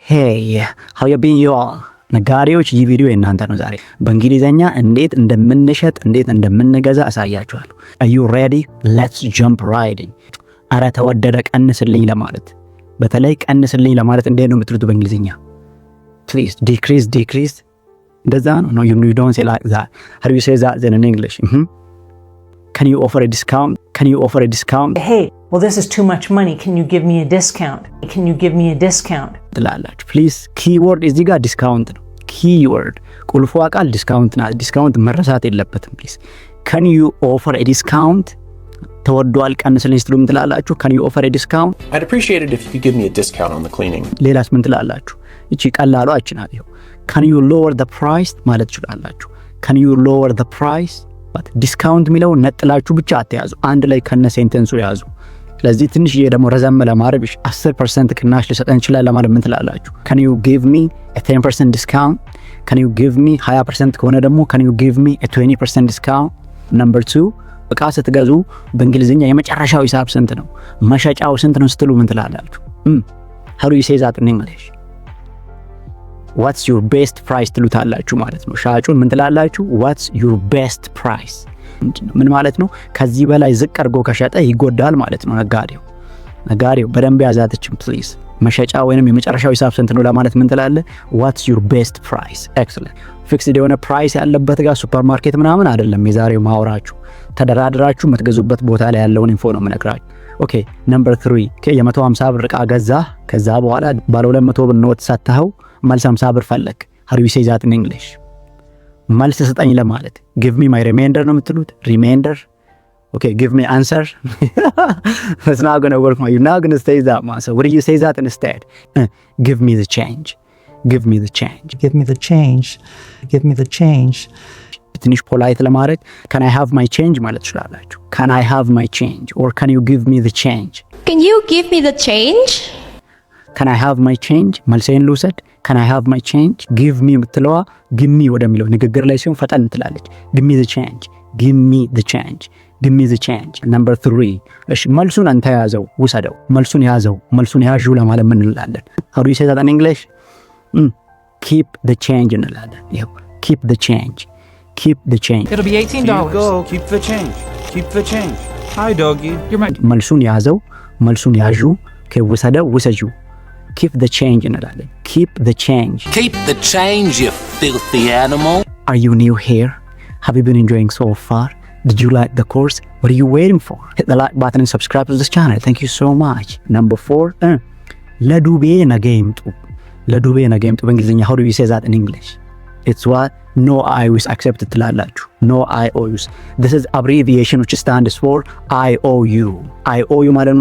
Hey, how you been you all? ነጋዴዎች ይህ ቪዲዮ የእናንተ ነው። ዛሬ በእንግሊዘኛ እንዴት እንደምንሸጥ እንዴት እንደምንገዛ አሳያችኋለሁ። Are you ready? Let's jump right in. አረ ተወደደ ቀንስልኝ ለማለት በተለይ ቀንስልኝ ለማለት እንዴት ነው የምትሉት በእንግሊዘኛ? Please decrease. እንደዛ ነው። No, you don't say like that. How do you say that in English? Can you offer a discount? Hey, well, this is too much money. Can you give me a discount? ትላላችሁ። ፕሊዝ ኪወርድ እዚህ ጋር ዲስካውንት ነው። ኪወርድ ቁልፏ ቃል ዲስካውንት ናት። ዲስካውንት መረሳት የለበትም። ፕሊዝ can you offer a discount? ተወዷል ቀንስልኝ ስትሉ ምን ትላላችሁ? can you offer a discount? I'd appreciate it if you could give me a discount on the cleaning. ሌላስ ምን ትላላችሁ? እቺ ቀላሏ እቺ ናት። ይኸው can you lower the price ማለት ትችላላችሁ። can you lower the price? ዲስካውንት የሚለው ነጥላችሁ ብቻ አትያዙ፣ አንድ ላይ ከነ ሴንተንሱ ያዙ። ስለዚህ ትንሽዬ ደግሞ ረዘም ለማድረግ 10% ቅናሽ ሊሰጠን ይችላል ለማለት ምን ትላላችሁ? can you give me a 10% discount? can you give me 20% ከሆነ ደግሞ can you give me a 20% discount? number 2 እቃ ስትገዙ በእንግሊዝኛ የመጨረሻው ሂሳብ ስንት ነው? መሸጫው ስንት ነው ስትሉ ምን ትላላችሁ? how do you say that in English? what's your best price ትሉታላችሁ ማለት ነው። ሻጩን ምን ትላላችሁ? what's your best price? ምን ማለት ነው? ከዚህ በላይ ዝቅ አድርጎ ከሸጠ ይጎዳል ማለት ነው። ነጋዴው በደንብ ያዛትችም ፕሊዝ። መሸጫ ወይንም የመጨረሻው ሂሳብ ስንት ነው ለማለት ምን ትላለ? what's your best price? excellent. ፊክስድ የሆነ ፕራይስ ያለበት ጋር ሱፐርማርኬት ምናምን አይደለም የዛሬው ማውራችሁ። ተደራድራችሁ የምትገዙበት ቦታ ላይ ያለውን ኢንፎ ነው የምነግራችሁ። ኦኬ ነምበር 3 የ150 ብር ዕቃ ገዛ። ከዛ በኋላ ባለ 200 ብር ኖት ሰጥተው መልስ 50 ብር ፈለክ። how do you say that in English? መልስ ስጠኝ ለማለት give me my remainder ነው የምትሉት። remainder. okay, give me answer. It's not going to work. You're not going to say that, man. So what do you say that instead? Give me the change. ትንሽ ፖላይት ለማድረግ can I have my change ማለት ትችላላችሁ። can I have my change or can you give me the change? Can you give me the change? can I have my change መልሴን ልውሰድ። can I have my change? give me የምትለዋ give me ወደሚለው ንግግር ላይ ሲሆን ፈጠን ትላለች። give me the change. number 3 እሺ መልሱን አንተ ያዘው ውሰደው። መልሱን ያዡ ለማለት ምን እንላለን? how do you say that in English? keep the change እንላለን። ይኸው keep the change. It'll be $18. Go. Keep the change. Hi, doggy. You're my... መልሱን ያዡ ውሰጂው። keep the change እንላለን። keep the change, you filthy animal. Are you new here? Have you been enjoying so far? Did you like the course? What are you waiting for? Hit the like button and subscribe to this channel. Thank you so much. number 4 ለዱቤ ነገ ይምጡ በእንግሊዝኛ how do you say that in English? it's what no IOUs accepted ትላላችሁ። no IOUs. this is abbreviation which stands for IOU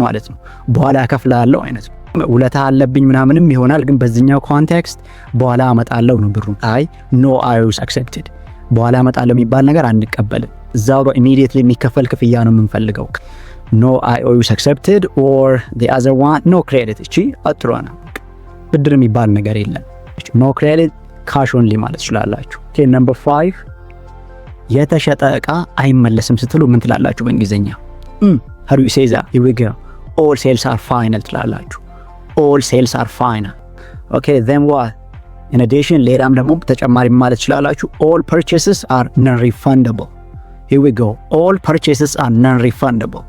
ማለት ነው በኋላ ከፍላለሁ አይነት ነው። ውለታ አለብኝ ምናምንም ይሆናል፣ ግን በዚህኛው ኮንቴክስት በኋላ አመጣለሁ ነው ብሩ። no IOUs accepted በኋላ አመጣለሁ የሚባል ነገር አንቀበልም። እዛው ጋር immediately የሚከፈል ክፍያ ነው የምንፈልገው። no IOUs accepted or the other one no credit። እቺ አጥሯ ነው፣ ብድር የሚባል ነገር የለም። no credit cash only ማለት ትችላላችሁ። okay number 5 የተሸጠ ዕቃ አይመለስም ስትሉ ምን ትላላችሁ በእንግሊዘኛ? how do you say that? here we go. all sales are final ትላላችሁ። all sales are final. okay then what? in addition ሌላም ደግሞ ተጨማሪ ማለት ትችላላችሁ። all purchases are non-refundable. here we go. all purchases are non-refundable.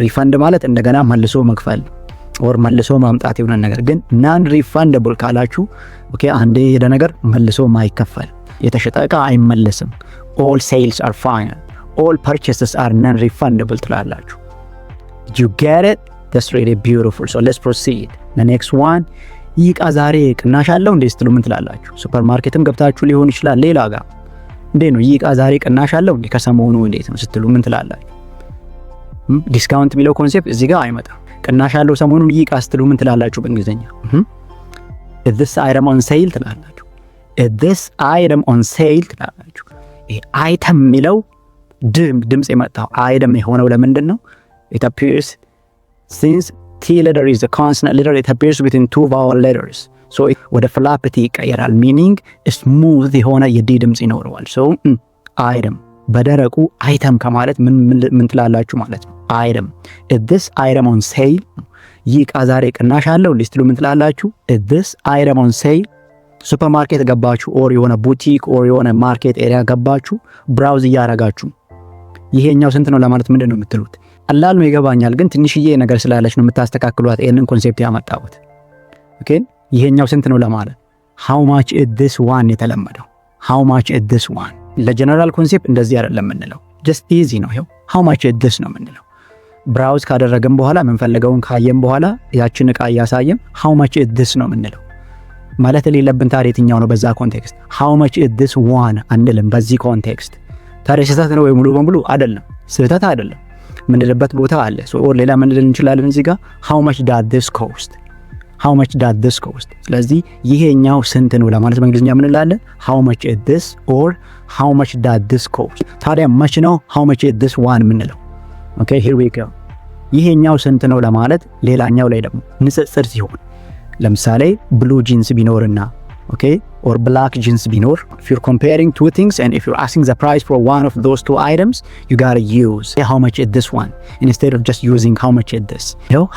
refund ማለት እንደገና መልሶ መክፈል or መልሶ ማምጣት የሆነ ነገር፣ ግን non-refundable ካላችሁ ኦኬ አንዴ የሄደ ነገር መልሶ ማይከፈል የተሸጠ ዕቃ አይመለስም። all sales are final. all purchases are non-refundable ትላላችሁ። did you get it? that's really beautiful. so let's proceed. the next one ይህ ዕቃ ዛሬ ቅናሽ አለው እንዴ ስትሉ ምን ትላላችሁ? ሱፐርማርኬትም ገብታችሁ ሊሆን ይችላል፣ ሌላ ጋር እንዴ ነው ይህ ዕቃ ዛሬ ቅናሽ አለው እንዴ ከሰሞኑ እንዴት ነው ስትሉ ምን ትላላችሁ? ዲስካውንት የሚለው ኮንሴፕት እዚህ ጋር አይመጣም። ቅናሽ አለው ሰሞኑን ይህ ዕቃ ስትሉ ምን ትላላችሁ በእንግሊዘኛ? is this item on sale ትላላችሁ። is this item on sale ትላላችሁ። ይሄ አይተም የሚለው ድምጽ የመጣው አይደም የሆነው ለምንድን ነው? it appears since T letter is a consonant letter, it appears between two vowel letters. so ወደ ፍላፕቲ ይቀየራል። meaning smooth የሆነ የዲ ድምጽ ይኖረዋል። so item በደረቁ አይተም ከማለት ምን ትላላችሁ ማለት ነው? item. is this item on sale? ይህ ዕቃ ዛሬ ቅናሽ አለው ሊስትሉ ምን ትላላችሁ? this item on sale። ሱፐርማርኬት ገባችሁ ኦር የሆነ ቡቲክ ኦር የሆነ ማርኬት ኤሪያ ገባችሁ ብራውዝ እያረጋችሁ ይሄኛው ስንት ነው ለማለት ምንድነው የምትሉት? ቀላል ነው ይገባኛል፣ ግን ትንሽዬ ነገር ስላለች ነው የምታስተካክሏት ይሄንን ኮንሴፕት ያመጣሁት። ኦኬ ይሄኛው ስንት ነው ለማለት how much is this one የተለመደው how much is this one። ለጀነራል ኮንሴፕት እንደዚህ አይደለም የምንለው፣ just easy ነው። ይሄው how much is this ነው የምንለው። ብራውዝ ካደረገን በኋላ የምንፈልገውን ካየን በኋላ ያችን ዕቃ እያሳየን how much is this ነው የምንለው። ማለት የሌለብን ታዲያ የትኛው ነው በዛ ኮንቴክስት? how much is this one አንልም በዚህ ኮንቴክስት። ታዲያ ስህተት ነው ወይ? ሙሉ በሙሉ አይደለም፣ ስህተት አይደለም። ምንልበት ቦታ አለ። ኦር ሌላ ምን ልል እንችላለን እዚህ ጋር how much does this cost how much does this cost። ስለዚህ ይሄኛው ስንት ነው ለማለት በእንግሊዝኛ ምን እንላለን? how much is this or how much does this cost። ታዲያ much ነው how much is this one ምንለው? ኦኬ here we go። ይሄኛው ስንት ነው ለማለት ሌላኛው ላይ ደግሞ ንጽጽር ሲሆን ለምሳሌ ብሉ ጂንስ ቢኖርና ኦኬ or black jeans ቢኖር, if you're comparing two things and if you're asking the price for one of those two items, you gotta use how much is this one instead of just using how much is this.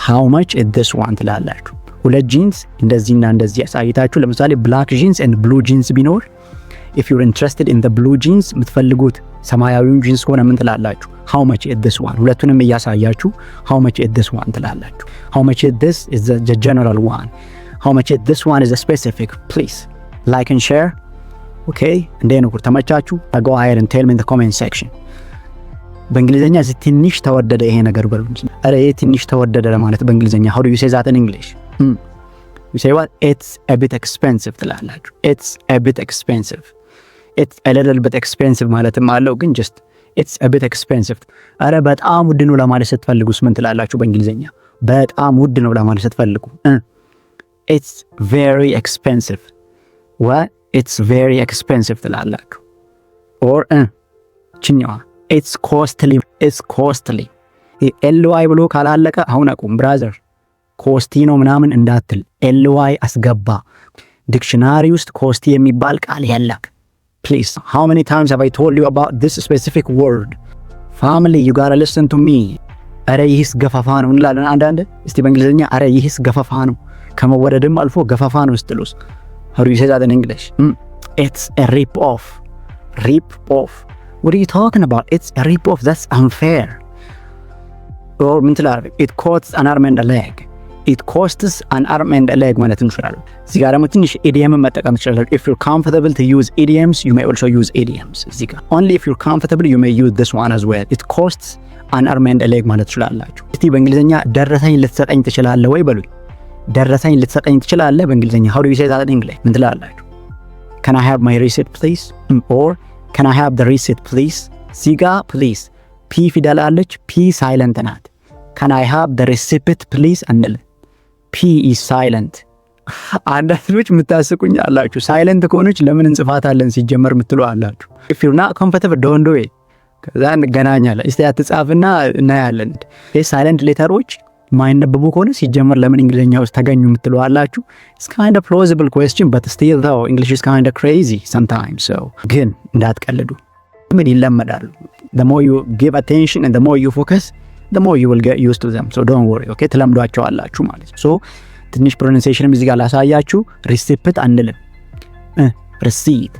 how much is this one ትላላችሁ። ሁለት ጂንስ እንደዚህና እንደዚህ ያሳይታችሁ ለምሳሌ black jeans and blue jeans ቢኖር, if you're interested in the blue jeans የምትፈልጉት ሰማያዊውን ጂንስ ከሆነ ምን ትላላችሁ? how much is this one። ሁለቱንም እያሳያችሁ how much is this one ትላላችሁ። how much is this is the general one, how much is this one is a specific. Please like and share. okay እንዴት ነው ተመቻችሁ? go ahead and tell me in the comment section። በእንግሊዘኛ ትንሽ ተወደደ ይሄ ነገር በሉ። አረ ይሄ ትንሽ ተወደደ ለማለት በእንግሊዘኛ how do you say that in English? you say what? it's a bit expensive ትላላችሁ። it's a bit expensive። it's a little bit expensive ማለትም አለው፣ ግን just it's a bit expensive። አረ በጣም ውድ ነው ለማለት ስትፈልጉስ ምን ትላላችሁ በእንግሊዘኛ? በጣም ውድ ነው ለማለት ስትፈልጉ it's very expensive። what? it's very expensive ትላላችሁ። or ችኛዋ it's costly it's costly። ly ብሎ ካላለቀ አሁን አቁም ብራዘር። ኮስቲ ነው ምናምን እንዳትል ly አስገባ። ዲክሽናሪ ውስጥ ኮስቲ የሚባል ቃል የለም። please how many times have I told you about this specific word? family you gotta listen to me። አረ ይህስ ገፋፋ ነው እንላለን አንዳንድ። እስቲ በእንግሊዘኛ አረ ይህስ ገፋፋ ነው ከመወደድም አልፎ ገፋፋ ነው ስትሉስ how do you say that in English? it's a rip off። rip off what are you talking about? it's a rip off, that's unfair። or ምን ትላለህ? it costs an arm and a leg። it costs an arm and a leg ማለት እንችላለን። እዚህ ጋር ደግሞ ትንሽ ኢዲየም መጠቀም ትችላላችሁ። if you're comfortable to use idioms you may also use idioms። እዚህ ጋር only if you're comfortable you may use this one as well። it costs an arm and a leg ማለት ትችላላችሁ። እስቲ በእንግሊዘኛ ደረሰኝ ልትሰጠኝ ትችላለህ ወይ በሉኝ። ደረሰኝ ልትሰጠኝ ትችላለህ በእንግሊዘኛ how do you say that in English? ምን ትላላችሁ? can I have my receipt please? or can I have the receipt please? እዚህ ጋር please p ፊደል አለች፣ p ሳይለንት ናት። can I have the receipt please አንል p is silent። አንዳንዶች የምታስቁኝ አላችሁ። ሳይለንት ከሆነች ለምን እንጽፋታለን ሲጀመር የምትሉ አላችሁ። if you're not comfortable don't do it። ከዛ እንገናኛለን። እስቲ አትጻፍና እናያለን። ሳይለንት ሌተሮች ማይነበቡ ከሆነ ሲጀመር ለምን እንግሊዘኛ ውስጥ ተገኙ የምትሉ አላችሁ። it's kind of plausible question but still though English is kind of crazy sometimes. so ግን እንዳትቀልዱ። ምን ይለመዳሉ። the more you give attention and the more you focus the more you will get used to them. so don't worry okay ትለምዷቸዋላችሁ ማለት ነው። so ትንሽ pronunciation እዚህ ጋር ላሳያችሁ። receipt አንልም receipt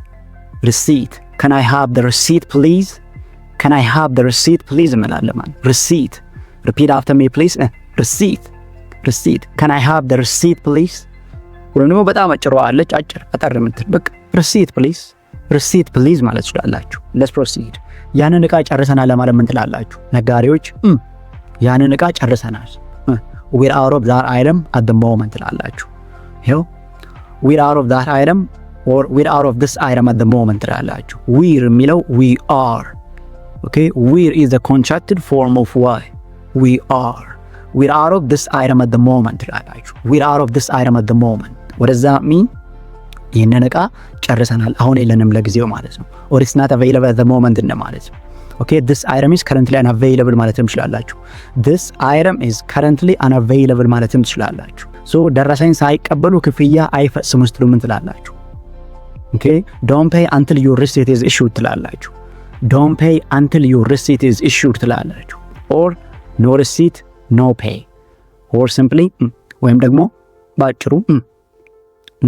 receipt can I have the receipt please? can I have the receipt please እንላለን ማለት receipt repeat after me please receipt receipt can I have the receipt please? ወይም ደግሞ በጣም አጭሯለች አጭር አጠር የምትል በቃ receipt please receipt please ማለት ትችላላችሁ። let's proceed። ያንን ዕቃ ጨርሰናል ለማለት ምን ትላላችሁ ነጋዴዎች? ያንን ዕቃ ጨርሰናል we're out of that item at the moment ትላላችሁ። ይኸው we're out of that item or we're out of this item at the moment ትላላችሁ። we're የሚለው we are okay we're is the contracted form of why we are we're out of this item at the moment ትላላችሁ። we're out of this item at the moment what does that mean? ይህንን ዕቃ ጨርሰናል አሁን የለንም ለጊዜው ማለት ነው። or it's not available at the moment እንደማለት ነው። okay this item is currently unavailable ማለትም ትችላላችሁ። this item is currently unavailable ማለትም ትችላላችሁ። so ደረሰኝ ሳይቀበሉ ክፍያ አይፈጽሙ ስትሉ ምን ትላላችሁ? okay don't pay until your receipt is issued ትላላችሁ። don't pay until your receipt is issued ትላላችሁ። or no receipt no pay or simply ወይም ደግሞ ባጭሩ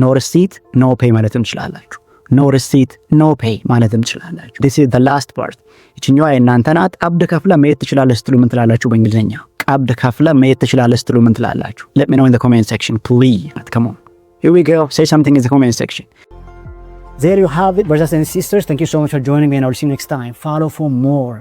no receipt no pay ማለትም ትችላላችሁ። no receipt no pay ማለትም ትችላላችሁ። this is the last part። እቺኛዋ የእናንተ ናት። ቀብድ ከፍለ መሄድ ትችላለህ ስትሉ ምን ትላላችሁ በእንግሊዝኛ? ቀብድ ከፍለ መሄድ ትችላለህ ስትሉ ምን ትላላችሁ? let me know in the comment section please. Come on, here we go, say something in the comment section. There you have it, brothers and sisters. Thank you so much for joining me, and I'll see you next time. Follow for more.